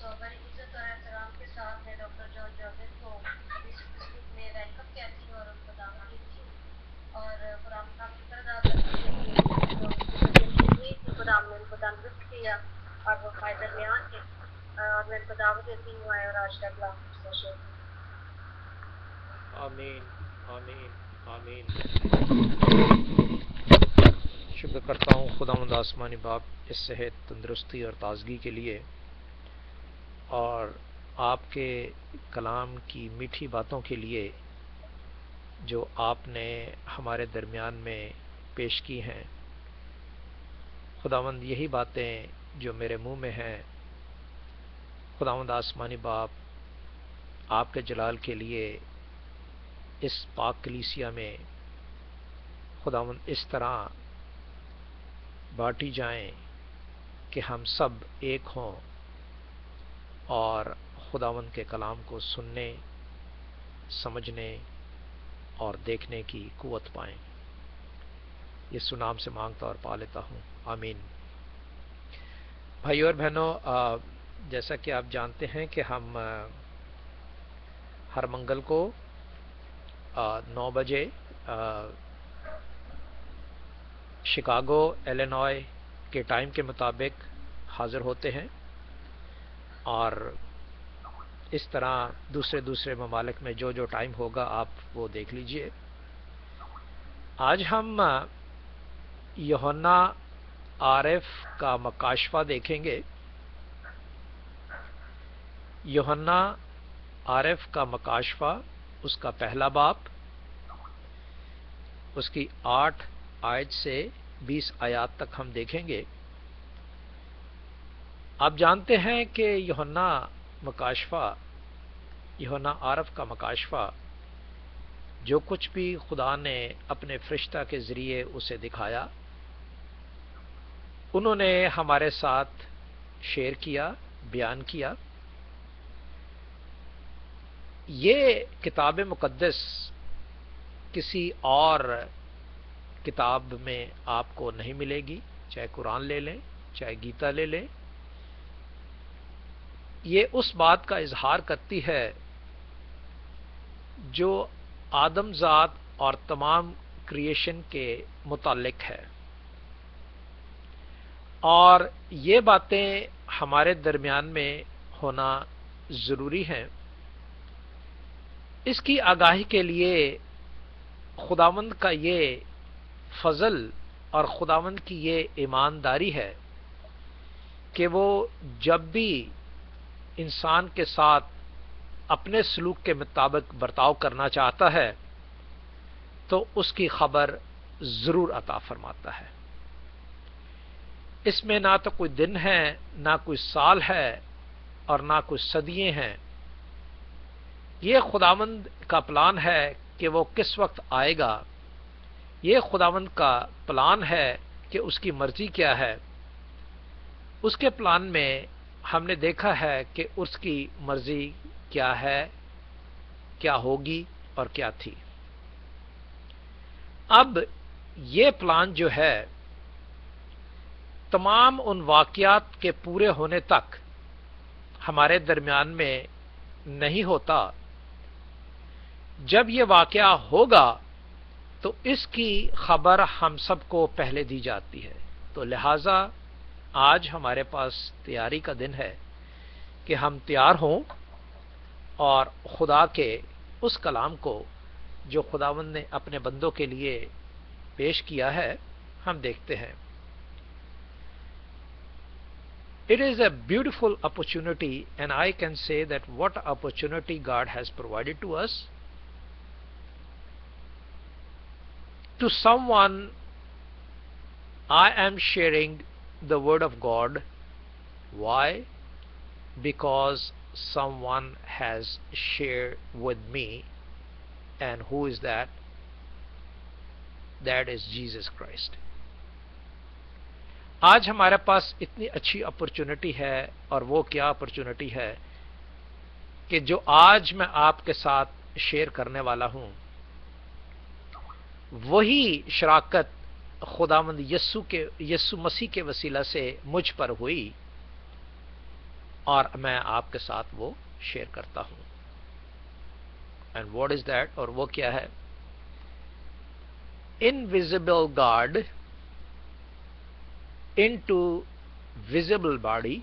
بڑی عزت اور احترام کے ساتھ میں ڈاکٹر جان جاوید کو اس فیسبک میں ویلکم کہتی ہوں اور ان کو دعوت دیتی ہوں اور قرآن پاک کی طرح ادا کرتی ہوں کہ جو ان کی طبیعت ٹھیک نہیں تھی خدا نے ان کو تندرست کیا اور وہ فائدہ درمیان ہے اور میں ان کو دعوت دیتی ہوں آئے اور آج کا کلام سے شیئر کریں۔ آمین آمین آمین۔ شکر کرتا ہوں خداوند آسمانی باپ اس صحت تندرستی اور تازگی کے لیے اور آپ کے کلام کی میٹھی باتوں کے لیے جو آپ نے ہمارے درمیان میں پیش کی ہیں۔ خداوند یہی باتیں جو میرے منہ میں ہیں خداوند آسمانی باپ آپ کے جلال کے لیے اس پاک کلیسیا میں خداوند اس طرح بانٹی جائیں کہ ہم سب ایک ہوں اور خداوند کے کلام کو سننے سمجھنے اور دیکھنے کی قوت پائیں۔ یسوع نام سے مانگتا اور پا لیتا ہوں، آمین۔ بھائیو اور بہنوں، جیسا کہ آپ جانتے ہیں کہ ہم ہر منگل کو 9 بجے شکاگو ایلینوائے کے ٹائم کے مطابق حاضر ہوتے ہیں اور اس طرح دوسرے ممالک میں جو جو ٹائم ہوگا آپ وہ دیکھ لیجئے۔ آج ہم یوحنا عارف کا مکاشفہ دیکھیں گے۔ یوحنا عارف کا مکاشفہ، اس کا پہلا باب، اس کی 8 آیت سے 20 آیات تک ہم دیکھیں گے۔ آپ جانتے ہیں کہ یوحنا عارف کا مکاشفہ جو کچھ بھی خدا نے اپنے فرشتہ کے ذریعے اسے دکھایا انہوں نے ہمارے ساتھ شیئر کیا، بیان کیا۔ یہ کتاب مقدس کسی اور کتاب میں آپ کو نہیں ملے گی، چاہے قرآن لے لیں چاہے گیتا لے لیں۔ یہ اس بات کا اظہار کرتی ہے جو آدم ذات اور تمام کریشن کے متعلق ہے، اور یہ باتیں ہمارے درمیان میں ہونا ضروری ہیں۔ اس کی آگاہی کے لیے خداوند کا یہ فضل اور خداوند کی یہ ایمانداری ہے کہ وہ جب بھی انسان کے ساتھ اپنے سلوک کے مطابق برتاؤ کرنا چاہتا ہے تو اس کی خبر ضرور عطا فرماتا ہے۔ اس میں نہ تو کوئی دن ہے، نہ کوئی سال ہے اور نہ کوئی صدییں ہیں۔ یہ خداوند کا پلان ہے کہ وہ کس وقت آئے گا، یہ خداوند کا پلان ہے کہ اس کی مرضی کیا ہے۔ اس کے پلان میں ہم نے دیکھا ہے کہ اس کی مرضی کیا ہے، کیا ہوگی اور کیا تھی۔ اب یہ پلان جو ہے تمام ان واقعات کے پورے ہونے تک ہمارے درمیان میں نہیں ہوتا۔ جب یہ واقعہ ہوگا تو اس کی خبر ہم سب کو پہلے دی جاتی ہے۔ تو لہٰذا آج ہمارے پاس تیاری کا دن ہے کہ ہم تیار ہوں اور خدا کے اس کلام کو جو خداوند نے اپنے بندوں کے لیے پیش کیا ہے ہم دیکھتے ہیں۔ It is a beautiful opportunity, and I can say that what opportunity God has provided to us. To someone I am sharing the word of God. Why? Because someone has shared with me, and who is that? That is Jesus Christ. آج ہمارے پاس اتنی اچھی opportunity ہے، اور وہ کیا opportunity ہے کہ جو آج میں آپ کے ساتھ شیئر کرنے والا ہوں وہی شراکت خداوند یسوع مسیح کے وسیلہ سے مجھ پر ہوئی، اور میں آپ کے ساتھ وہ شیئر کرتا ہوں. And what is that? اور وہ کیا ہے؟ Invisible God into visible body,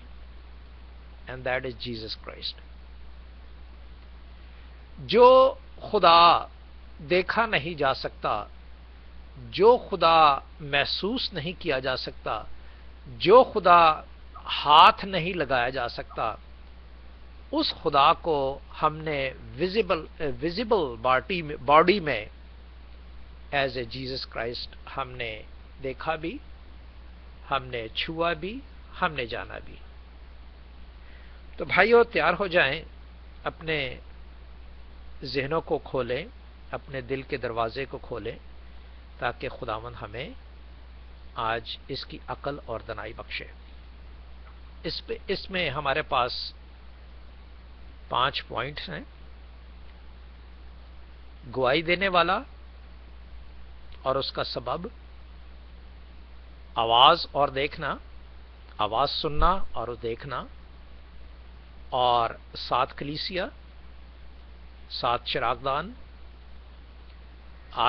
and that is Jesus Christ. جو خدا دیکھا نہیں جا سکتا، جو خدا محسوس نہیں کیا جا سکتا، جو خدا ہاتھ نہیں لگایا جا سکتا، اس خدا کو ہم نے ویزیبل باڈی میں ایز اے جیسس کرائسٹ ہم نے دیکھا بھی، ہم نے چھوا بھی، ہم نے جانا بھی. تو بھائیو تیار ہو جائیں، اپنے ذہنوں کو کھولیں، اپنے دل کے دروازے کو کھولیں، تاکہ خداوند ہمیں آج اس کی عقل اور دانائی بخشے. اس میں ہمارے پاس 5 پوائنٹس ہیں: گواہی دینے والا اور اس کا سبب، آواز اور دیکھنا، آواز سننا اور دیکھنا، اور 7 کلیسیا، 7 چراغدان،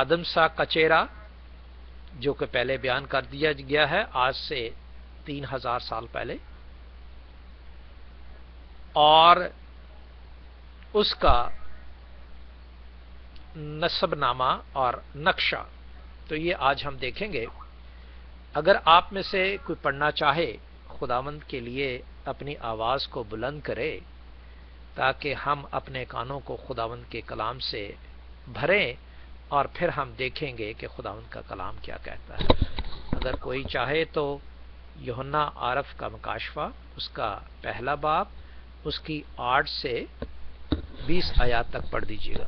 آدم سا کچیرا جو کہ پہلے بیان کر دیا گیا ہے آج سے 3000 سال پہلے، اور اس کا نسب نامہ اور نقشہ. تو یہ آج ہم دیکھیں گے. اگر آپ میں سے کوئی پڑھنا چاہے، خداوند کے لیے اپنی آواز کو بلند کرے تاکہ ہم اپنے کانوں کو خداوند کے کلام سے بھریں، اور پھر ہم دیکھیں گے کہ خداوند کا کلام کیا کہتا ہے. اگر کوئی چاہے تو یوحنا عارف کا مکاشفہ، اس کا پہلا باب، اس کی 8 سے 20 آیات تک پڑھ دیجیے گا.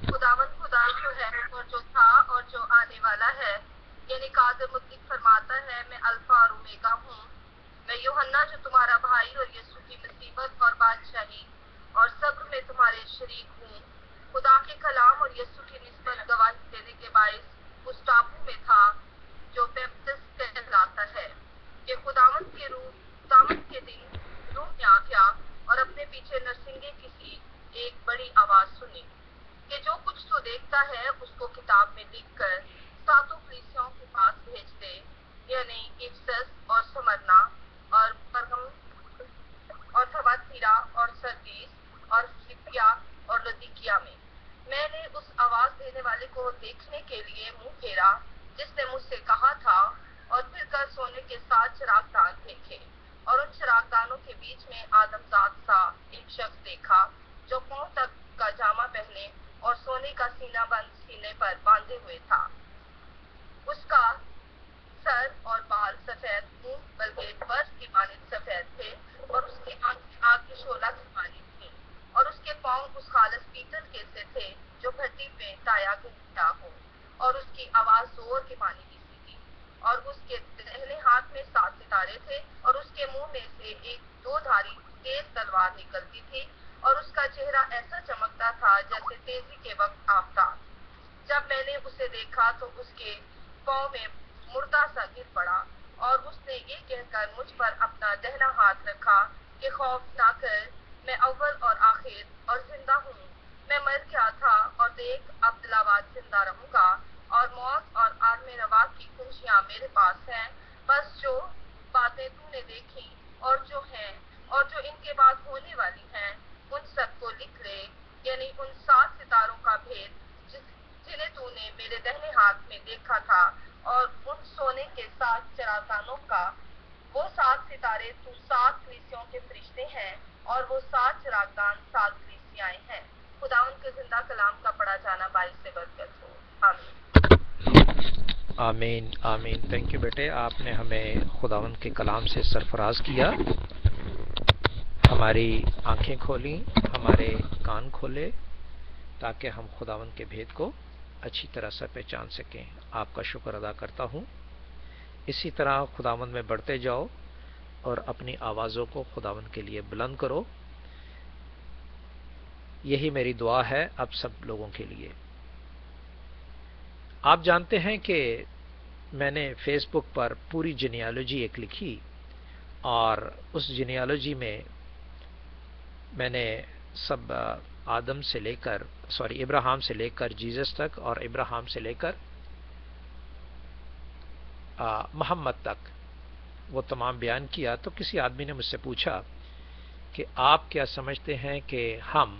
خداوند خدا جو ہے اور جو تھا اور جو آنے والا ہے، یعنی قادر مطلق فرماتا ہے، میں الفا اور اومیگا ہوں. میں یوحنا جو تمہارا بھائی اور یسوع کی مصیبت اور بادشاہی اور صبر میں تمہارے شریک ہوں. خدا کے کلام اور یسوع کی نسبت گواہی دینے کے باعث اس ٹاپو میں تھا جو پیپتس کہلاتا ہے، کہ خداوند کے دن روح نے آ گیا اور اپنے پیچھے نرسنگے کسی ایک بڑی آواز سنی کہ جو کچھ تو دیکھتا ہے اس کو کتاب میں لکھ کر 7 کلیسیاؤں کے پاس بھیج دے، یعنی افسس اور سمرنا اور پرگم اور تھواتیرا اور سردیس اور فلپیا اور لدیکیا میں. میں نے اس آواز دینے والے کو دیکھنے کے لیے منہ پھیرا جس نے مجھ سے کہا تھا، اور پھر کر سونے کے 7 چراغدان دیکھے، اور ان چراغدانوں کے بیچ میں آدم ذات سا ایک شخص دیکھا جو پاؤں تک کا جامہ پہنے اور سونے کا سینہ بند سینے پر باندھے ہوئے تھا. اس کا سر اور بال سفید تھے، بلکہ برف کی مانند سفید تھے، اور اس کی آنکھیں آگ کی شعلہ کی مانند تھیں، اور اس کے پاؤں اس خالص پیتل کے سے تھے جو بھٹی میں تایا گیا ہو، اور اس کی آواز زور کے پانی کی سی تھی. اور اس کے دہنے ہاتھ میں 7 ستارے تھے، اور اس کے منہ میں سے ایک 2 دھاری تیز تلوار نکلتی تھی، اور اس کا چہرہ ایسا چمکتا تھا جیسے تیزی کے وقت آفتاب. جب میں نے اسے دیکھا تو اس کے پاؤں میں مردہ سا گر پڑا، اور اس نے یہ کہہ کر مجھ پر اپنا دہنا ہاتھ رکھا کہ خوف نہ کر، میں اول اور آخر اور زندہ ہوں. میں مر گیا تھا، اور دیکھ اب دلاواد زندہ رہوں گا، اور موت اور عالم روا کی کنجیاں میرے پاس ہیں. بس جو باتیں تو نے دیکھی اور جو ہیں اور جو ان کے بعد ہونے والی ہیں، ان سب کو لکھ لے، یعنی ان 7 ستاروں کا بھید جنہیں تو نے میرے دہنے ہاتھ میں دیکھا تھا، اور ان سونے کے 7 چراغدانوں کا. وہ 7 ستارے تو 7 کلیسیوں کے فرشتے ہیں، اور وہ 7 چراغدان 7 کلیسیائیں ہیں. خداوند کے زندہ کلام کا پڑھا جانا باعث سے برکت ہو. آمین. آمین آمین. تھینک یو بیٹے، آپ نے ہمیں خداوند کے کلام سے سرفراز کیا، ہماری آنکھیں کھولیں، ہمارے کان کھولے تاکہ ہم خداوند کے بھید کو اچھی طرح سے پہچان سکیں. آپ کا شکر ادا کرتا ہوں. اسی طرح خداوند میں بڑھتے جاؤ اور اپنی آوازوں کو خداوند کے لیے بلند کرو. یہی میری دعا ہے اب سب لوگوں کے لیے. آپ جانتے ہیں کہ میں نے فیس بک پر پوری جینیالوجی ایک لکھی اور اس جینیالوجی میں میں نے سب آدم سے لے کر ابراہیم سے لے کر جیزس تک اور ابراہیم سے لے کر محمد تک وہ تمام بیان کیا. تو کسی آدمی نے مجھ سے پوچھا کہ آپ کیا سمجھتے ہیں کہ ہم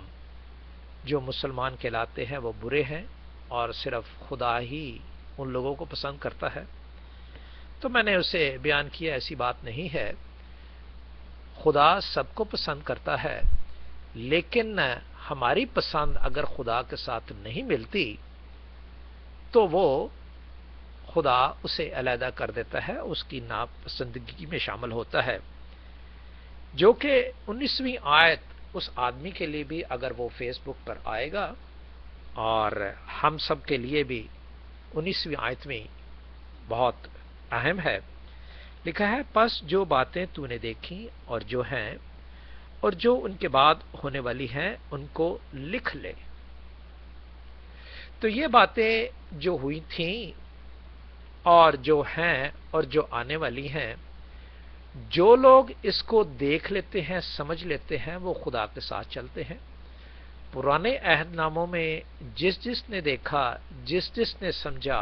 جو مسلمان کہلاتے ہیں وہ برے ہیں اور صرف خدا ہی ان لوگوں کو پسند کرتا ہے؟ تو میں نے اسے بیان کیا ایسی بات نہیں ہے، خدا سب کو پسند کرتا ہے، لیکن ہماری پسند اگر خدا کے ساتھ نہیں ملتی تو وہ خدا اسے علیحدہ کر دیتا ہے، اس کی ناپسندگی میں شامل ہوتا ہے. جو کہ 19ویں آیت اس آدمی کے لیے بھی اگر وہ فیس بک پر آئے گا اور ہم سب کے لیے بھی 19ویں آیت میں بہت اہم ہے. لکھا ہے پس جو باتیں تو نے دیکھی اور جو ہیں اور جو ان کے بعد ہونے والی ہیں ان کو لکھ لے. تو یہ باتیں جو ہوئی تھیں اور جو ہیں اور جو آنے والی ہیں، جو لوگ اس کو دیکھ لیتے ہیں سمجھ لیتے ہیں وہ خدا کے ساتھ چلتے ہیں. پرانے عہد ناموں میں جس نے دیکھا جس نے سمجھا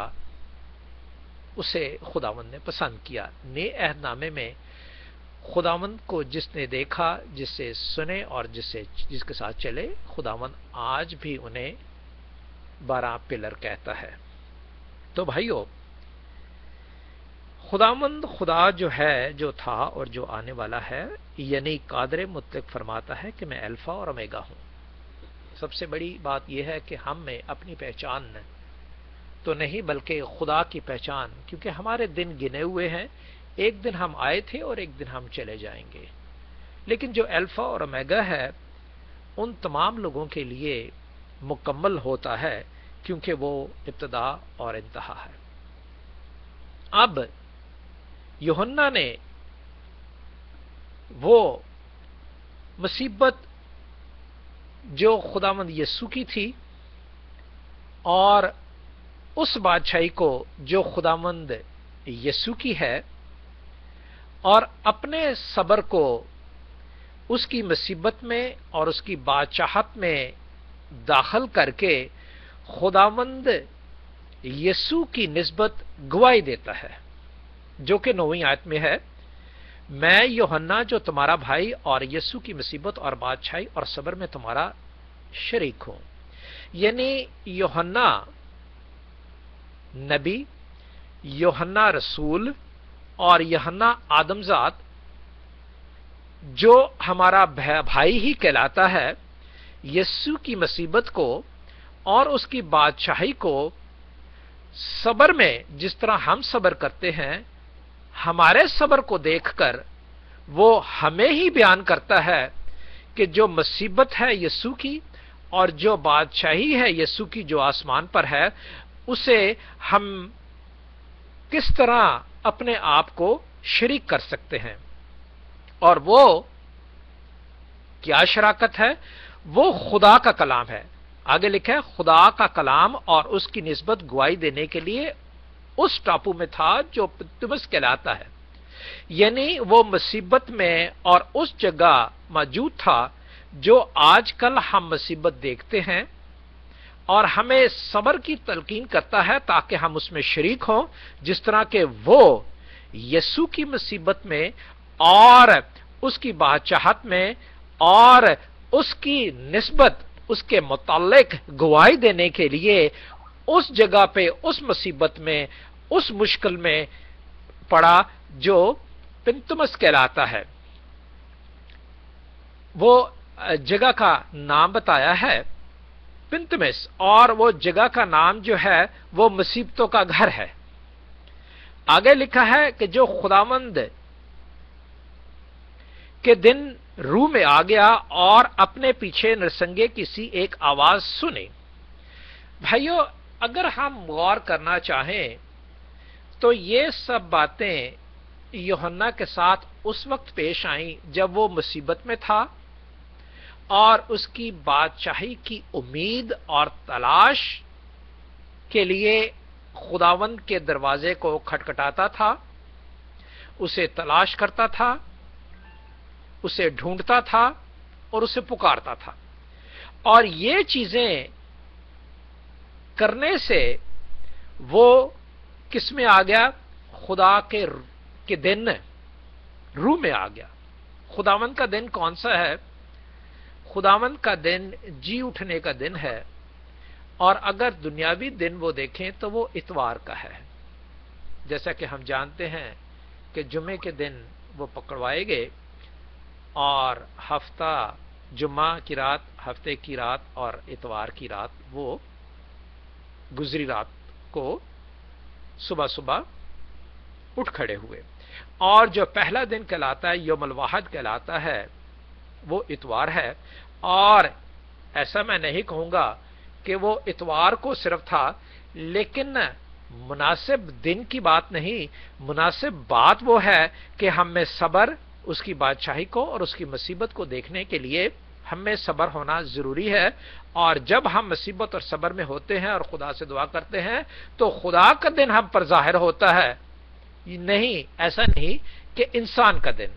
اسے خداوند نے پسند کیا. نئے عہد نامے میں خداوند کو جس نے دیکھا، جس سے سنے اور جس کے ساتھ چلے، خداوند آج بھی انہیں 12 پلر کہتا ہے. تو بھائیو، خداوند خدا جو ہے، جو تھا اور جو آنے والا ہے، یعنی قادر مطلق فرماتا ہے کہ میں الفا اور اومیگا ہوں. سب سے بڑی بات یہ ہے کہ ہم میں اپنی پہچان تو نہیں بلکہ خدا کی پہچان، کیونکہ ہمارے دن گنے ہوئے ہیں. ایک دن ہم آئے تھے اور ایک دن ہم چلے جائیں گے، لیکن جو الفا اور اومیگا ہے ان تمام لوگوں کے لیے مکمل ہوتا ہے، کیونکہ وہ ابتدا اور انتہا ہے. اب یوحنا نے وہ مصیبت جو خداوند یسوع کی تھی اور اس بادشاہی کو جو خداوند یسوع کی ہے، اور اپنے صبر کو اس کی مصیبت میں اور اس کی بادشاہت میں داخل کر کے خداوند یسوع کی نسبت گواہی دیتا ہے، جو کہ 9ویں آیت میں ہے، میں یوحنا جو تمہارا بھائی اور یسوع کی مصیبت اور بادشاہی اور صبر میں تمہارا شریک ہوں. یعنی یوحنا نبی، یوحنا رسول اور یوحنا آدمزاد جو ہمارا بھائی ہی کہلاتا ہے، یسوع کی مصیبت کو اور اس کی بادشاہی کو صبر میں جس طرح ہم صبر کرتے ہیں، ہمارے صبر کو دیکھ کر وہ ہمیں ہی بیان کرتا ہے کہ جو مصیبت ہے یسوع کی اور جو بادشاہی ہے یسوع کی جو آسمان پر ہے، اسے ہم کس طرح اپنے آپ کو شریک کر سکتے ہیں. اور وہ کیا شراکت ہے؟ وہ خدا کا کلام ہے. آگے لکھا ہے خدا کا کلام اور اس کی نسبت گواہی دینے کے لیے اس ٹاپو میں تھا جو پتمس کہلاتا ہے. یعنی وہ مصیبت میں اور اس جگہ موجود تھا جو آج کل ہم مصیبت دیکھتے ہیں اور ہمیں صبر کی تلقین کرتا ہے تاکہ ہم اس میں شریک ہوں، جس طرح کہ وہ یسوع کی مصیبت میں اور اس کی بادشاہت میں اور اس کی نسبت اس کے متعلق گواہی دینے کے لیے اس جگہ پہ اس مصیبت میں اس مشکل میں پڑا جو پنتمس کہلاتا ہے. وہ جگہ کا نام بتایا ہے پنتمس، اور وہ جگہ کا نام جو ہے وہ مصیبتوں کا گھر ہے. آگے لکھا ہے کہ جو خداوند کے دن روح میں آ گیا اور اپنے پیچھے نرسنگے کسی ایک آواز سنی. بھائیو، اگر ہم غور کرنا چاہیں تو یہ سب باتیں یوحنا کے ساتھ اس وقت پیش آئیں جب وہ مصیبت میں تھا اور اس کی بادشاہی کی امید اور تلاش کے لیے خداوند کے دروازے کو کھٹکھٹاتا تھا، اسے تلاش کرتا تھا उसे ढूंढता था और उसे पुकारता था। और ये चीजें करने से वो किस में आ गया? खुदा के दिन रूह में आ गया। खुदावंद का दिन कौन सा है? खुदावंद का दिन जी उठने का दिन है, और अगर दुनियावी दिन वो देखें तो वो इतवार का है। जैसा कि हम जानते हैं कि जुम्मे के दिन वो पकड़वाए गए और हफ्ता जुम्मा की रात, हफ्ते की रात और इतवार की रात, वो गुजरी रात को सुबह सुबह उठ खड़े हुए। और जो पहला दिन कहलाता है, यौमुल वाहिद कहलाता है, वो इतवार है। और ऐसा मैं नहीं कहूंगा कि वो इतवार को सिर्फ था, लेकिन मुनासिब दिन की बात नहीं, मुनासिब बात वो है कि हम में सब्र, उसकी बादशाही को और उसकी मुसीबत को देखने के लिए हमें सब्र होना जरूरी है। और जब हम मुसीबत और सब्र में होते हैं और खुदा से दुआ करते हैं तो खुदा का दिन हम पर जाहिर होता है। नहीं, ऐसा नहीं कि इंसान का दिन,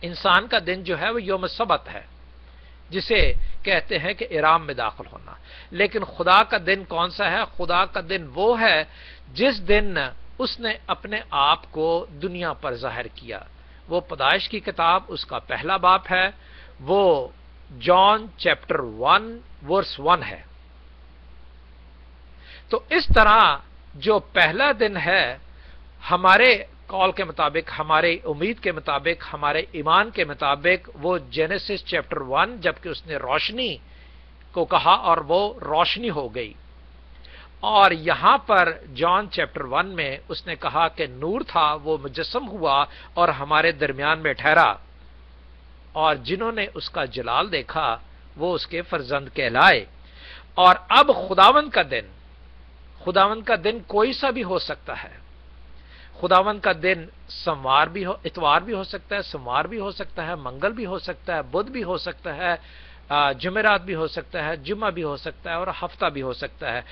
इंसान का दिन जो है वो यौम सब्त है, जिसे कहते हैं कि इराम में दाखिल होना। लेकिन खुदा का दिन कौन सा है? खुदा का दिन वो है जिस दिन उसने अपने आप को दुनिया पर जाहिर किया। वो पैदाइश की किताब, उसका पहला बाप है, वो जॉन चैप्टर 1 वर्स 1 है। तो इस तरह जो पहला दिन है, हमारे कॉल के मुताबिक, हमारे उम्मीद के मुताबिक, हमारे ईमान के मुताबिक, वो जेनेसिस चैप्टर 1, जबकि उसने रोशनी को कहा और वो रोशनी हो गई। और यहां पर जॉन चैप्टर 1 में उसने कहा कि नूर था, वो मुजस्सम हुआ और हमारे दरमियान में ठहरा, और जिन्होंने उसका जलाल देखा वो उसके फर्जंद कहलाए। और अब खुदावंद का दिन कोई सा भी हो सकता है। खुदावंद का दिन सोमवार भी हो, इतवार भी हो सकता है, सोमवार भी हो सकता है, मंगल भी हो सकता है, बुध भी हो सकता है, जुमेरात भी हो सकता है, जुम्मा भी हो सकता है और हफ्ता भी हो सकता है।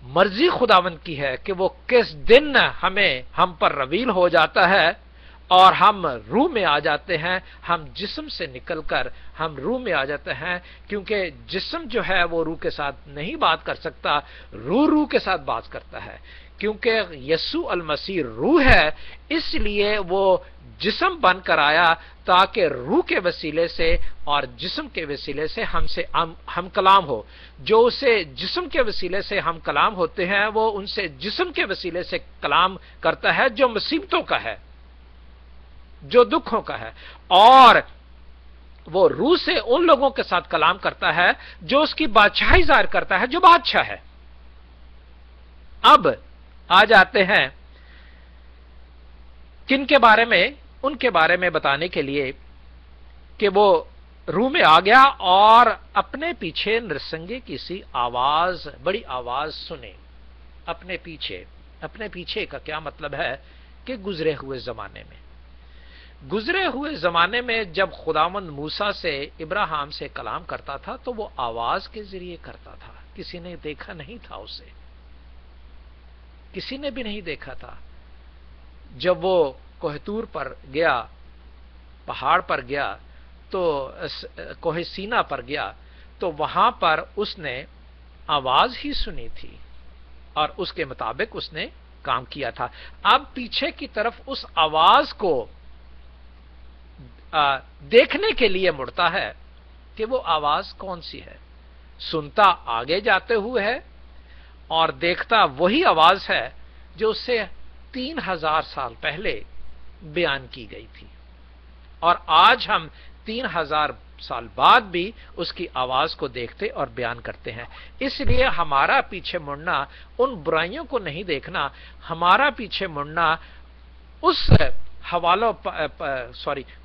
मर्जी खुदावंद की है कि वो किस दिन हम पर रवील हो जाता है और हम रूह में आ जाते हैं। हम जिस्म से निकलकर हम रूह में आ जाते हैं, क्योंकि जिस्म जो है वो रूह के साथ नहीं बात कर सकता, रूह के साथ बात करता है। क्योंकि यीशु अल मसीह रूह है, इसलिए वो जिस्म बनकर आया ताकि रूह के वसीले से और जिस्म के वसीले से हमसे हम कलाम हो। जो उसे जिस्म के वसीले से हम कलाम होते हैं, वो उनसे जिस्म के वसीले से कलाम करता है जो मुसीबतों का है, जो दुखों का है। और वो रूह से उन लोगों के साथ कलाम करता है जो उसकी बादशाही जाहिर करता है, जो बादशाह है। अब आ जाते हैं किन के बारे में? उनके बारे में बताने के लिए कि वो रूह में आ गया और अपने पीछे नरसंगे की सी आवाज, बड़ी आवाज सुने। अपने पीछे का क्या मतलब है? कि गुजरे हुए जमाने में जब खुदावंद मूसा से, इब्राहिम से कलाम करता था तो वो आवाज के जरिए करता था। किसी ने देखा नहीं था उसे, किसी ने भी नहीं देखा था। जब वो कोहतूर पर गया, पहाड़ पर गया, तो कोहे सीना पर गया, तो वहां पर उसने आवाज ही सुनी थी और उसके मुताबिक उसने काम किया था। अब पीछे की तरफ उस आवाज को देखने के लिए मुड़ता है कि वो आवाज कौन सी है। सुनता आगे जाते हुए है और देखता वही आवाज है जो उससे 3000 साल पहले बयान की गई थी। और आज हम 3000 साल बाद भी उसकी आवाज को देखते और बयान करते हैं। इसलिए हमारा पीछे मुड़ना उन बुराइयों को नहीं देखना, हमारा पीछे मुड़ना उस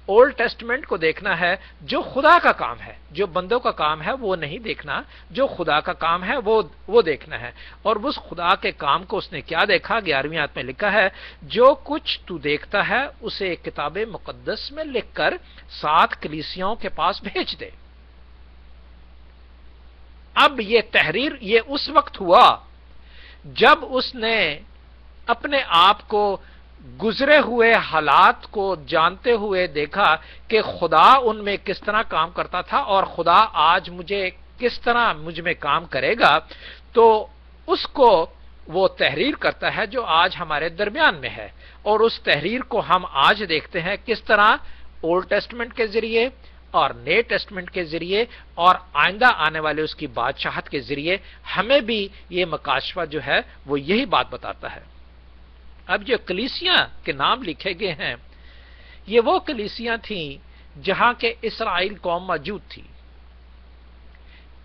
ओल्ड टेस्टमेंट को देखना है जो खुदा का काम है। जो बंदों का काम है वो नहीं देखना, जो खुदा का काम है वो देखना है। और उस खुदा के काम को उसने क्या देखा? 11वीं आयत में लिखा है, जो कुछ तू देखता है उसे किताब मुकद्दस में लिखकर 7 कलीसियाओं के पास भेज दे। अब ये तहरीर ये उस वक्त हुआ जब उसने अपने आप को गुजरे हुए हालात को जानते हुए देखा कि खुदा उनमें किस तरह काम करता था और खुदा आज मुझे किस तरह मुझ में काम करेगा, तो उसको वो तहरीर करता है जो आज हमारे दरमियान में है। और उस तहरीर को हम आज देखते हैं किस तरह ओल्ड टेस्टमेंट के जरिए और नए टेस्टमेंट के जरिए और आइंदा आने वाले उसकी बादशाहत के जरिए हमें भी ये मकाशवा जो है वो यही बात बताता है। अब जो कलीसिया के नाम लिखे गए हैं, ये वो कलीसियां थी जहां के इसराइल कौम मौजूद थी।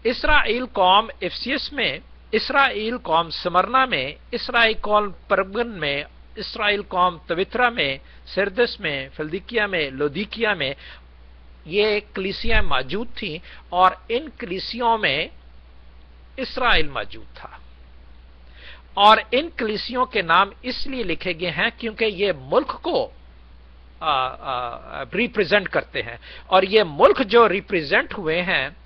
इसराइल कौम इफिसस में, इसराइल कौम स्मरना में, इसराइल कौम परगन में, इसराइल कौम तवित्रा में, सिरदस में, फिलदिकिया में, लोदीकिया में ये कलीसियां मौजूद थी और इन कलीसियों में इसराइल मौजूद था। और इन कलीसियों के नाम इसलिए लिखे गए हैं क्योंकि ये मुल्क को रिप्रेजेंट करते हैं, और ये मुल्क जो रिप्रेजेंट हुए हैं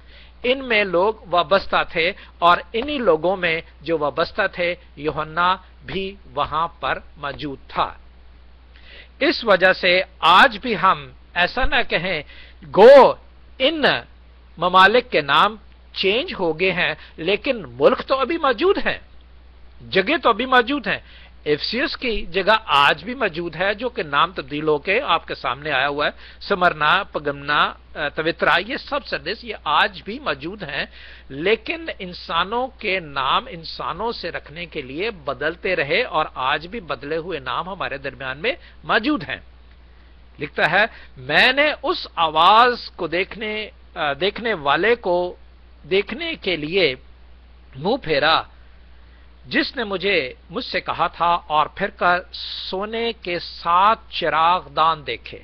इनमें लोग वाबस्ता थे, और इन्हीं लोगों में जो वाबस्ता थे यूहन्ना भी वहां पर मौजूद था। इस वजह से आज भी हम ऐसा ना कहें गो इन ममालिक के नाम चेंज हो गए हैं, लेकिन मुल्क तो अभी मौजूद है, जगह तो अभी मौजूद है। इफिसस की जगह आज भी मौजूद है जो कि नाम तब्दील होके आपके सामने आया हुआ है। स्मरना, पगमना, तवित्रा, ये सब सरदेश ये आज भी मौजूद हैं, लेकिन इंसानों के नाम इंसानों से रखने के लिए बदलते रहे और आज भी बदले हुए नाम हमारे दरमियान में मौजूद हैं। लिखता है, मैंने उस आवाज को देखने वाले को देखने के लिए मुंह फेरा जिसने मुझसे कहा था, और फिर कर सोने के 7 चिरागदान देखे।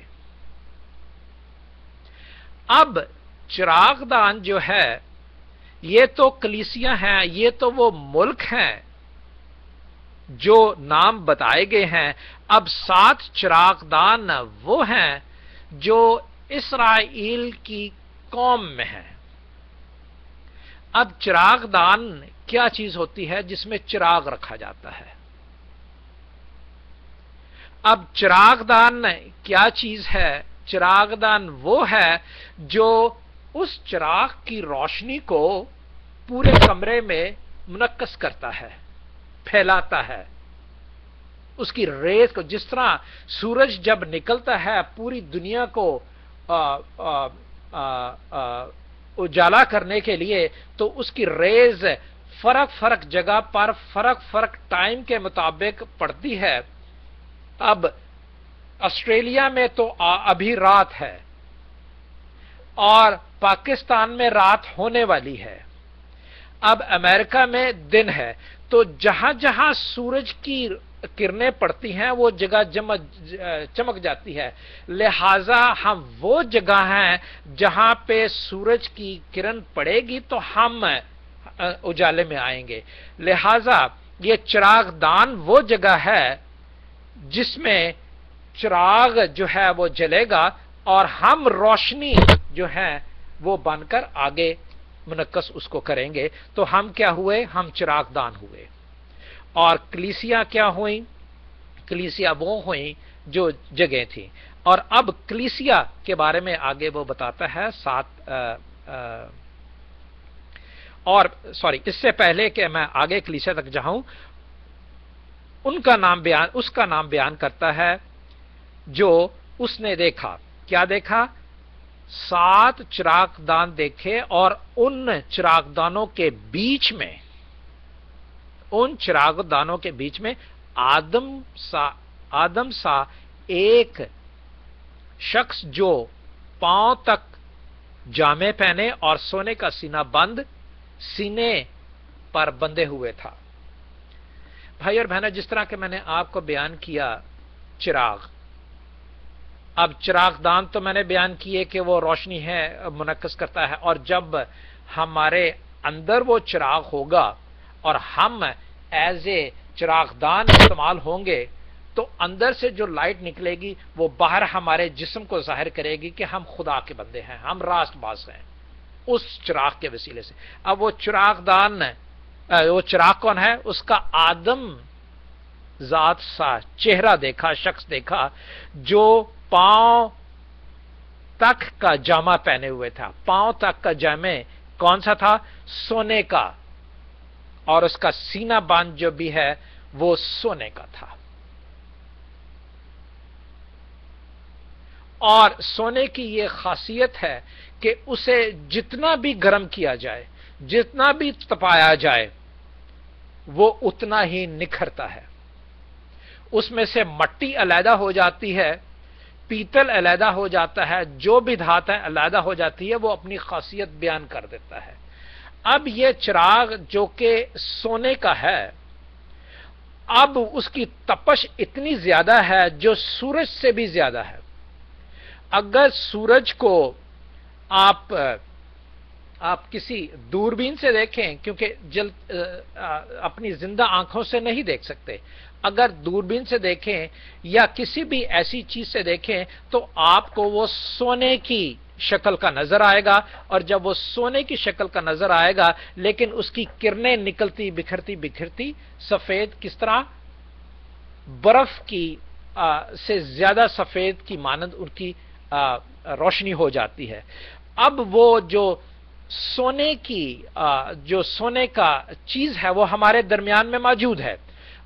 अब चिरागदान जो है ये तो कलीसियां हैं, ये तो वो मुल्क हैं जो नाम बताए गए हैं। अब 7 चिरागदान वो हैं जो इसराइल की कौम में हैं। अब चिरागदान क्या चीज होती है जिसमें चिराग रखा जाता है? अब चिरागदान क्या चीज है? चिरागदान वो है जो उस चिराग की रोशनी को पूरे कमरे में मुनक्कस करता है, फैलाता है। उसकी रेस को, जिस तरह सूरज जब निकलता है पूरी दुनिया को उजाला करने के लिए, तो उसकी रेज फर्क फर्क जगह पर फर्क फर्क टाइम के मुताबिक पड़ती है। अब ऑस्ट्रेलिया में तो अभी रात है और पाकिस्तान में रात होने वाली है। अब अमेरिका में दिन है, तो जहां जहां सूरज की किरणें पड़ती हैं वो जगह चमक जाती है। लिहाजा हम वो जगह हैं जहां पे सूरज की किरण पड़ेगी तो हम उजाले में आएंगे। लिहाजा ये चिरागदान वो जगह है जिसमें चिराग जो है वो जलेगा और हम रोशनी जो है वो बनकर आगे मुनक्कस उसको करेंगे। तो हम क्या हुए? हम चिरागदान हुए। और कलीसिया क्या हुई? कलीसिया वो हुई जो जगह थी। और अब कलीसिया के बारे में आगे वो बताता है इससे पहले कि मैं आगे कलीसिया तक जाऊं, उसका नाम बयान करता है जो उसने देखा। क्या देखा? 7 चिरागदान देखे और उन चिरागदानों के बीच में, उन चिरागदानों के बीच में आदम सा एक शख्स जो पांव तक जामे पहने और सोने का सीने पर बंधे हुए था। भाई और बहनों, जिस तरह के मैंने आपको बयान किया चिराग, अब चिरागदान तो मैंने बयान किए कि वो रोशनी है, मुनक्कस करता है, और जब हमारे अंदर वो चिराग होगा और हम एज ए चिरागदान इस्तेमाल होंगे तो अंदर से जो लाइट निकलेगी वो बाहर हमारे जिस्म को जाहिर करेगी कि हम खुदा के बंदे हैं, हम रास्तबाज हैं उस चिराग के वसीले से। अब वो चिराग कौन है? उसका आदम ذات سا چہرہ دیکھا، شخص دیکھا جو پاؤں تک کا جامہ پہنے ہوئے تھا. پاؤں تک کا جامع کون سا تھا؟ سونے کا، اور اس کا سینہ بند جو بھی ہے وہ سونے کا تھا. اور سونے کی یہ خاصیت ہے کہ اسے جتنا بھی گرم کیا جائے، جتنا بھی تپایا جائے، وہ اتنا ہی نکھرتا ہے. اس میں سے مٹی علیحدہ ہو جاتی ہے، پیتل علیحدہ ہو جاتا ہے، جو بھی دھات ہے علیحدہ ہو جاتی ہے، وہ اپنی خاصیت بیان کر دیتا ہے. اب یہ چراغ جو کہ سونے کا ہے، اب اس کی تپش اتنی زیادہ ہے جو سورج سے بھی زیادہ ہے. اگر سورج کو آپ کسی دوربین سے دیکھیں، کیونکہ اپنی زندہ آنکھوں سے نہیں دیکھ سکتے، اگر دوربین سے دیکھیں یا کسی بھی ایسی چیز سے دیکھیں تو آپ کو وہ سونے کی شکل کا نظر آئے گا. اور جب وہ سونے کی شکل کا نظر آئے گا لیکن اس کی کرنیں نکلتی بکھرتی سفید، کس طرح برف کی سے زیادہ سفید کی مانند ان کی روشنی ہو جاتی ہے. اب وہ جو سونے کا چیز ہے وہ ہمارے درمیان میں موجود ہے،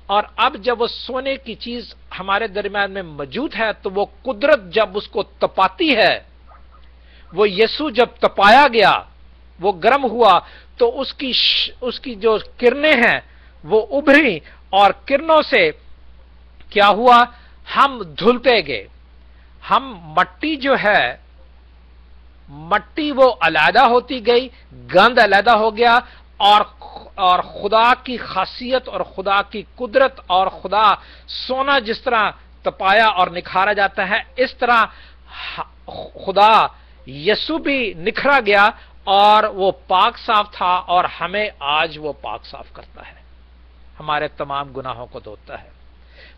اور اب جب وہ سونے کی چیز ہمارے درمیان میں موجود ہے تو وہ قدرت جب اس کو تپاتی ہے، وہ یسوع جب تپایا گیا، وہ گرم ہوا تو اس کی جو کرنیں ہیں وہ ابھری، اور کرنوں سے کیا ہوا؟ ہم دھلتے گئے. ہم مٹی جو ہے، مٹی وہ علیحدہ ہوتی گئی، گند علیحدہ ہو گیا، اور خدا کی خاصیت اور خدا کی قدرت اور خدا سونا جس طرح تپایا اور نکھارا جاتا ہے، اس طرح خدا یسوع بھی نکھرا گیا اور وہ پاک صاف تھا، اور ہمیں آج وہ پاک صاف کرتا ہے، ہمارے تمام گناہوں کو دھوتا ہے.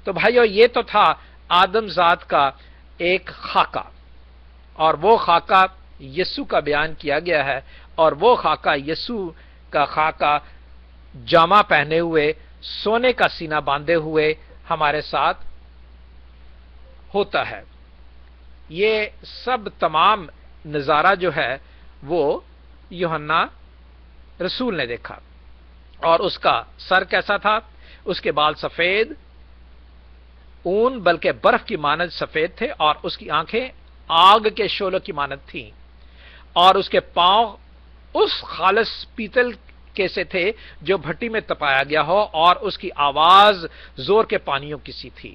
تو بھائیو، یہ تو تھا آدم ذات کا ایک خاکہ، اور وہ خاکہ یسوع کا بیان کیا گیا ہے. اور وہ خاکہ یسوع کا خاکہ جامہ پہنے ہوئے، سونے کا سینہ باندھے ہوئے ہمارے ساتھ ہوتا ہے. یہ سب تمام نظارہ جو ہے وہ یوحنا رسول نے دیکھا. اور اس کا سر کیسا تھا؟ اس کے بال سفید اون بلکہ برف کی مانند سفید تھے، اور اس کی آنکھیں آگ کے شعلوں کی مانند تھیں، اور اس کے پاؤں اس خالص پیتل کے سے تھے جو بھٹی میں تپایا گیا ہو، اور اس کی آواز زور کے پانیوں کی سی تھی.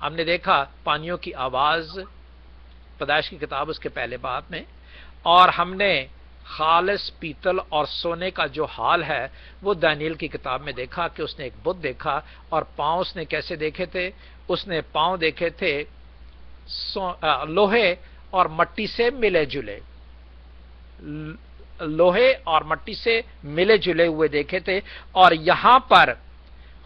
ہم نے دیکھا پانیوں کی آواز پیدائش کی کتاب اس کے پہلے باب میں، اور ہم نے خالص پیتل اور سونے کا جو حال ہے وہ دانیل کی کتاب میں دیکھا کہ اس نے ایک بت دیکھا، اور پاؤں اس نے کیسے دیکھے تھے؟ اس نے پاؤں دیکھے تھے لوہے اور مٹی سے ملے جلے، لوہے اور مٹی سے ملے جلے ہوئے دیکھے تھے. اور یہاں پر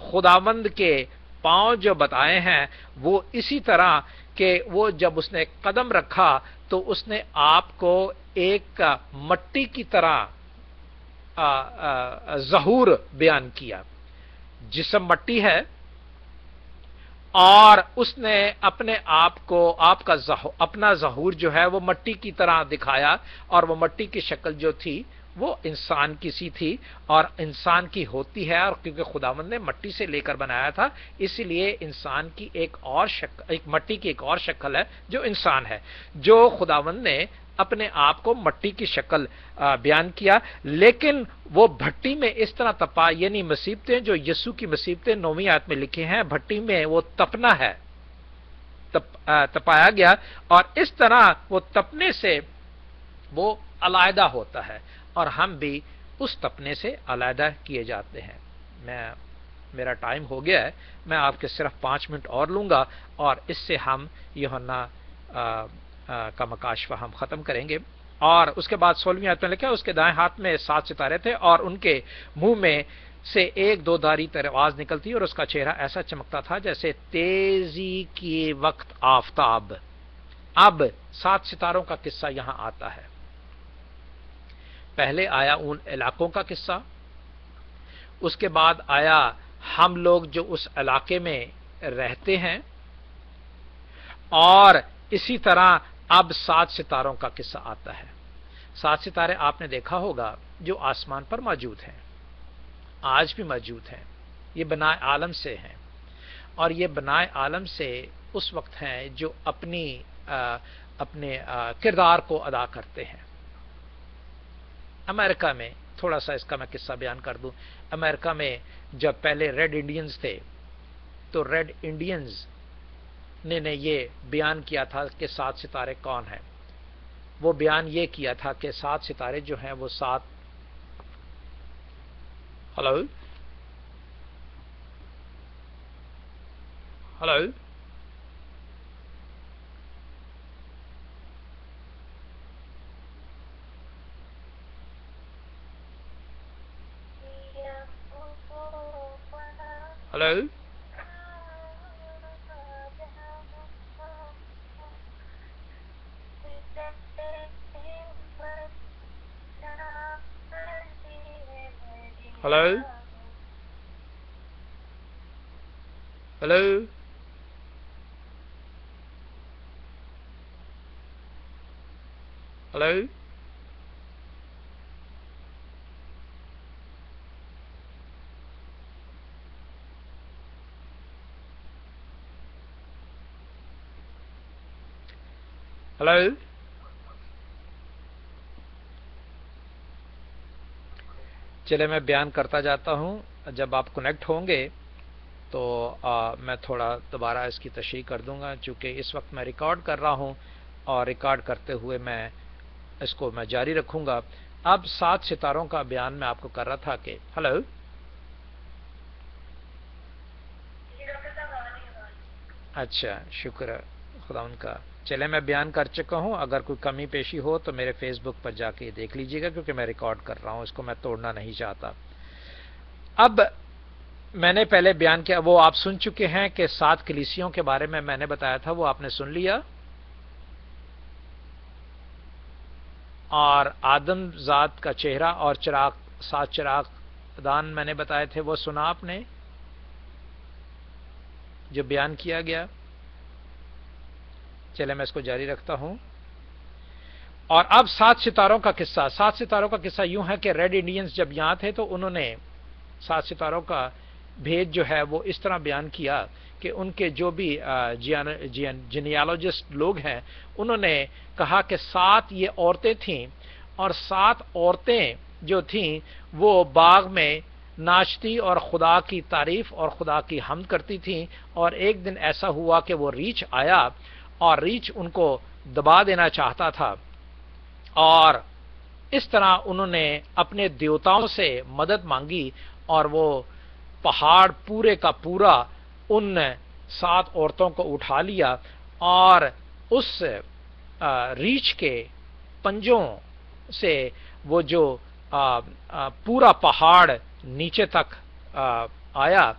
خداوند کے پاؤں جو بتائے ہیں وہ اسی طرح کہ وہ جب اس نے قدم رکھا تو اس نے آپ کو ایک مٹی کی طرح ظہور بیان کیا. جسم مٹی ہے، اور اس نے اپنے آپ کو اپنا ظہور جو ہے وہ مٹی کی طرح دکھایا، اور وہ مٹی کی شکل جو تھی وہ انسان کی سی تھی، اور انسان کی ہوتی ہے، اور کیونکہ خداوند نے مٹی سے لے کر بنایا تھا اس لیے انسان کی ایک مٹی کی ایک اور شکل ہے جو انسان ہے، جو خداوند نے اپنے آپ کو مٹی کی شکل بیان کیا. لیکن وہ بھٹی میں اس طرح تپا، یعنی مصیبتیں جو یسوع کی مصیبتیں 9ویں آیت میں لکھے ہیں، بھٹی میں وہ تپنا ہے، تپایا گیا، اور اس طرح وہ تپنے سے وہ علیحدہ ہوتا ہے، اور ہم بھی اس تپنے سے علیحدہ کیے جاتے ہیں. میرا ٹائم ہو گیا ہے، میں آپ کے صرف 5 منٹ اور لوں گا، اور اس سے ہم یوحنا کا مکاشفہ ہم ختم کریں گے. اور اس کے بعد 16ویں آیت میں لکھا ہے اس کے دائیں ہاتھ میں 7 ستارے تھے، اور ان کے منہ میں سے ایک دو دھاری آواز نکلتی، اور اس کا چہرہ ایسا چمکتا تھا جیسے تیزی کے وقت آفتاب. اب 7 ستاروں کا قصہ یہاں آتا ہے. پہلے آیا ان علاقوں کا قصہ، اس کے بعد آیا ہم لوگ جو اس علاقے میں रहते हैं। और इसी तरह अब 7 सितारों का किस्सा आता है। 7 सितारे आपने देखा होगा जो आसमान पर मौजूद हैं, आज भी मौजूद हैं। ये बनाए आलम से हैं, और ये बनाए आलम से उस वक्त हैं जो अपने किरदार को अदा करते हैं। अमेरिका में थोड़ा सा इसका मैं किस्सा बयान कर दूं। अमेरिका में जब पहले रेड इंडियंस थे, तो रेड इंडियंस ने ये बयान किया था कि 7 सितारे कौन हैं। वो बयान ये किया था कि 7 सितारे जो हैं वो 7 hello hello hello hello hello hello hello. चले मैं बयान करता जाता हूं। जब आप कनेक्ट होंगे तो मैं थोड़ा दोबारा इसकी तशरीह कर दूंगा, चूंकि इस वक्त मैं रिकॉर्ड कर रहा हूं और रिकॉर्ड करते हुए मैं इसको जारी रखूंगा। अब 7 सितारों का बयान मैं आपको कर रहा था कि हेलो अच्छा, शुक्र खुदा उनका। चले मैं बयान कर चुका हूं। अगर कोई कमी पेशी हो तो मेरे फेसबुक पर जाके देख लीजिएगा, क्योंकि मैं रिकॉर्ड कर रहा हूं, इसको मैं तोड़ना नहीं चाहता। अब मैंने पहले बयान किया, वो आप सुन चुके हैं कि 7 कलीसियों के बारे में मैंने बताया था, वो आपने सुन लिया। और आदम जात का चेहरा और चिराग, 7 चिराग दान मैंने बताए थे, वो सुना आपने जो बयान किया गया। चले मैं इसको जारी रखता हूं। और अब 7 सितारों का किस्सा। 7 सितारों का किस्सा यूं है कि रेड इंडियंस जब यहां थे तो उन्होंने 7 सितारों का भेद जो है वो इस तरह बयान किया कि उनके जो भी जीनियोलॉजिस्ट लोग हैं, उन्होंने कहा कि 7 ये औरतें थीं, और 7 औरतें जो थीं वो बाग में नाचती और खुदा की तारीफ और खुदा की हम्द करती थीं। और एक दिन ऐसा हुआ कि वो रीछ आया और रीछ उनको दबा देना चाहता था, और इस तरह उन्होंने अपने देवताओं से मदद मांगी, और वो पहाड़ पूरे का पूरा उन 7 औरतों को उठा लिया और उस रीछ के पंजों से वो जो पूरा पहाड़ नीचे तक आया,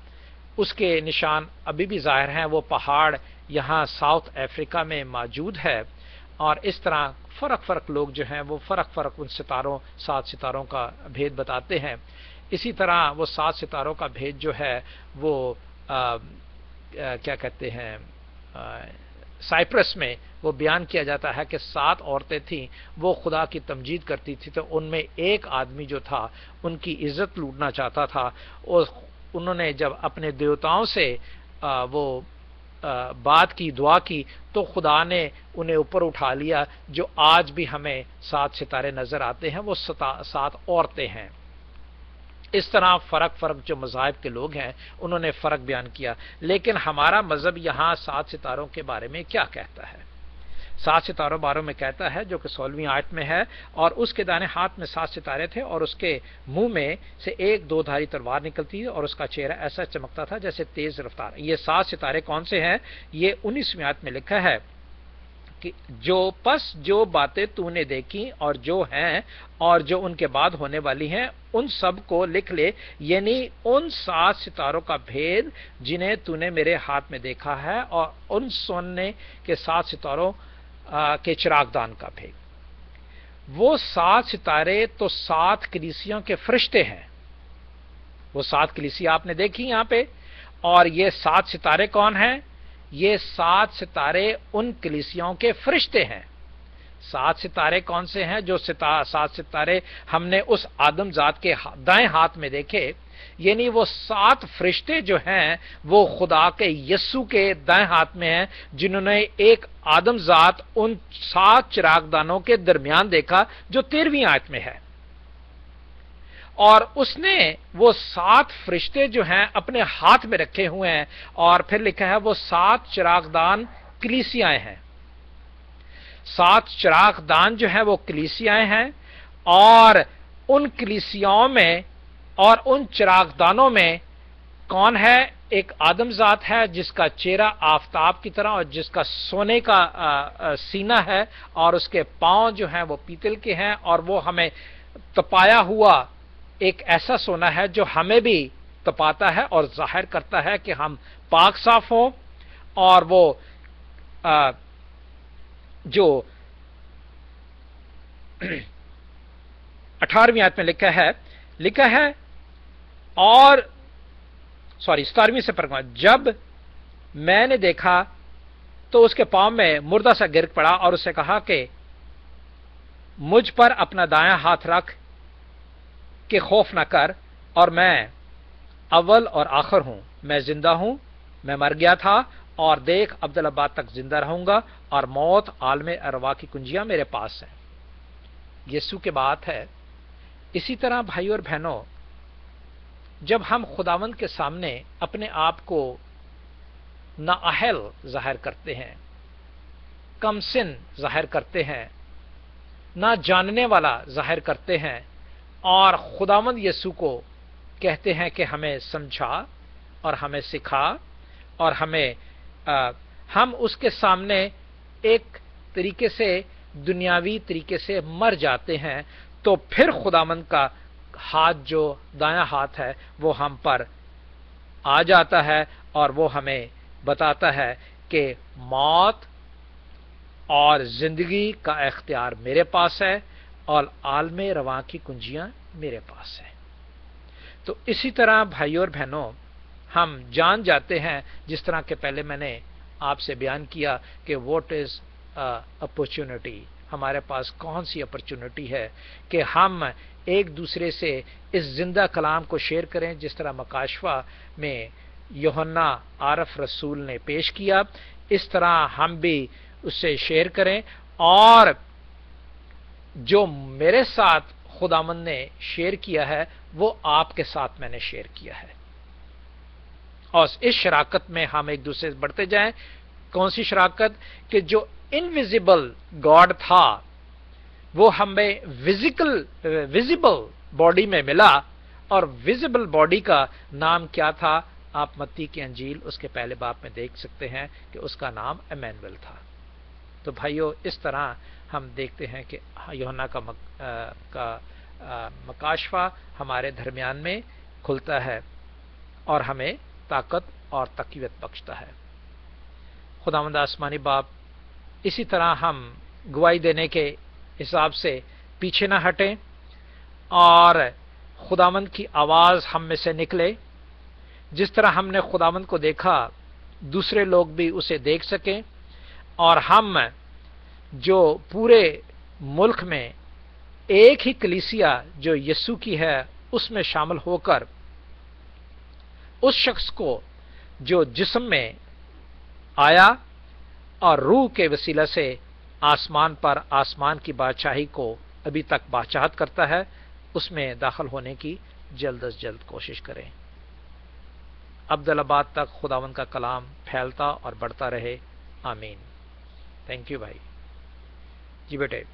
उसके निशान अभी भी जाहिर हैं। वो पहाड़ यहाँ साउथ अफ्रीका में मौजूद है। और इस तरह फर्क लोग जो हैं वो फर्क उन सितारों 7 सितारों का भेद बताते हैं। इसी तरह वो 7 सितारों का भेद जो है वो क्या कहते हैं, साइप्रस में वो बयान किया जाता है कि 7 औरतें थीं, वो खुदा की तमजीद करती थी, तो उनमें एक आदमी जो था उनकी इज्जत लूटना चाहता था, और उन्होंने जब अपने देवताओं से वो बात की, दुआ की, तो खुदा ने उन्हें ऊपर उठा लिया। जो आज भी हमें 7 सितारे नजर आते हैं वो 7 औरतें हैं। इस तरह फर्क जो मज़ाहिब के लोग हैं उन्होंने फर्क बयान किया। लेकिन हमारा मजहब यहाँ 7 सितारों के बारे में क्या कहता है? 7 सितारों बारे में कहता है, जो कि 16वीं आयत में है, और उसके दाहिने हाथ में 7 सितारे थे, और उसके मुंह में से एक 2 धारी तलवार निकलती और उसका चेहरा ऐसा चमकता था जैसे तेज रफ्तार। ये 7 सितारे कौन से हैं? ये 19वीं आयत में लिखा है कि जो बातें तूने देखी और जो हैं और जो उनके बाद होने वाली हैं, उन सब को लिख ले, यानी उन 7 सितारों का भेद जिन्हें तूने मेरे हाथ में देखा है, और उन सोने के 7 सितारों के चिरागदान का भेद। वो 7 सितारे तो 7 कलीसियों के फरिश्ते हैं। वो 7 कलीसिया आपने देखी यहाँ पे, और ये 7 सितारे कौन हैं? ये 7 सितारे उन कलीसियाओं के फरिश्ते हैं। 7 सितारे कौन से हैं? जो 7 सितारे हमने उस आदम जात के दाएं हाथ में देखे, यानी वो 7 फरिश्ते जो हैं वो खुदा के यस्सु के दाएं हाथ में हैं, जिन्होंने एक आदम जात उन 7 चिरागदानों के दरमियान देखा, जो 13वीं आयत में है। और उसने वो 7 फरिश्ते जो हैं अपने हाथ में रखे हुए हैं, और फिर लिखा है वो 7 चिरागदान कलीसियाएं हैं। 7 चिरागदान जो है वो कलीसियाएं हैं, और उन कलीसियाओं में और उन चिरागदानों में कौन है? एक आदमजात है जिसका चेहरा आफताब की तरह और जिसका सोने का सीना है, और उसके पांव जो हैं वो पीतल के हैं, और वो हमें तपाया हुआ एक ऐसा सोना है जो हमें भी तपाता है और जाहिर करता है कि हम पाक साफ हों। और वो जो 18वीं आयत में लिखा है और 17वीं से पढ़ूंगा। जब मैंने देखा तो उसके पांव में मुर्दा सा गिर पड़ा, और उससे कहा कि मुझ पर अपना दायां हाथ रख कि खौफ न कर, और मैं अव्वल और आखिर हूं, मैं जिंदा हूं, मैं मर गया था, और देख अब्दुल्लाबाद तक जिंदा रहूंगा, और मौत आलमे अरवा की कुंजियां मेरे पास हैं। यीशु की बात है। इसी तरह भाइयों और बहनों, जब हम खुदावंद के सामने अपने आप को नाअहल जाहिर करते हैं, कमसिन जाहिर करते हैं, ना जानने वाला जाहिर करते हैं, और खुदावंद यीशु को कहते हैं कि हमें समझा और हमें सिखा, और हम उसके सामने एक तरीके से दुनियावी तरीके से मर जाते हैं, तो फिर खुदावंद का हाथ जो दायां हाथ है वो हम पर आ जाता है, और वो हमें बताता है कि मौत और जिंदगी का इख्तियार मेरे पास है, और आलमे रवा की कुंजियां मेरे पास है। तो इसी तरह भाइयों और बहनों, हम जान जाते हैं, जिस तरह के पहले मैंने आपसे बयान किया कि व्हाट इज अपॉर्चुनिटी, हमारे पास कौन सी अपॉर्चुनिटी है कि हम एक दूसरे से इस जिंदा कलाम को शेयर करें, जिस तरह मकाशवा में यूहन्ना आरफ रसूल ने पेश किया, इस तरह हम भी उससे शेयर करें। और जो मेरे साथ खुदावंद ने शेयर किया है वो आपके साथ मैंने शेयर किया है, और इस शराकत में हम एक दूसरे से बढ़ते जाएं। कौन सी शराकत? कि जो इनविजिबल गॉड था वो हमें विजिबल बॉडी में मिला, और विजिबल बॉडी का नाम क्या था? आप मत्ती की अंजील उसके पहले बाब में देख सकते हैं कि उसका नाम इमैनुएल था। तो भाइयों, इस तरह हम देखते हैं कि यूहन्ना का मकाशफा हमारे दरमियान में खुलता है और हमें ताकत और तक़वियत बख्शता है। खुदावंद आसमानी बाप, इसी तरह हम गवाही देने के हिसाब से पीछे ना हटें, और खुदावंद की आवाज हम में से निकले। जिस तरह हमने खुदावंद को देखा, दूसरे लोग भी उसे देख सकें, और हम जो पूरे मुल्क में एक ही कलीसिया जो यीशु की है उसमें शामिल होकर उस शख्स को जो जिस्म में आया और रूह के वसीला से आसमान पर आसमान की बादशाही को अभी तक बादशाहत करता है, उसमें दाखिल होने की जल्द अज जल्द कोशिश करें। अब्दुल्लाबाद तक खुदावंद का कलाम फैलता और बढ़ता रहे। आमीन। थैंक यू भाई जी। बेटे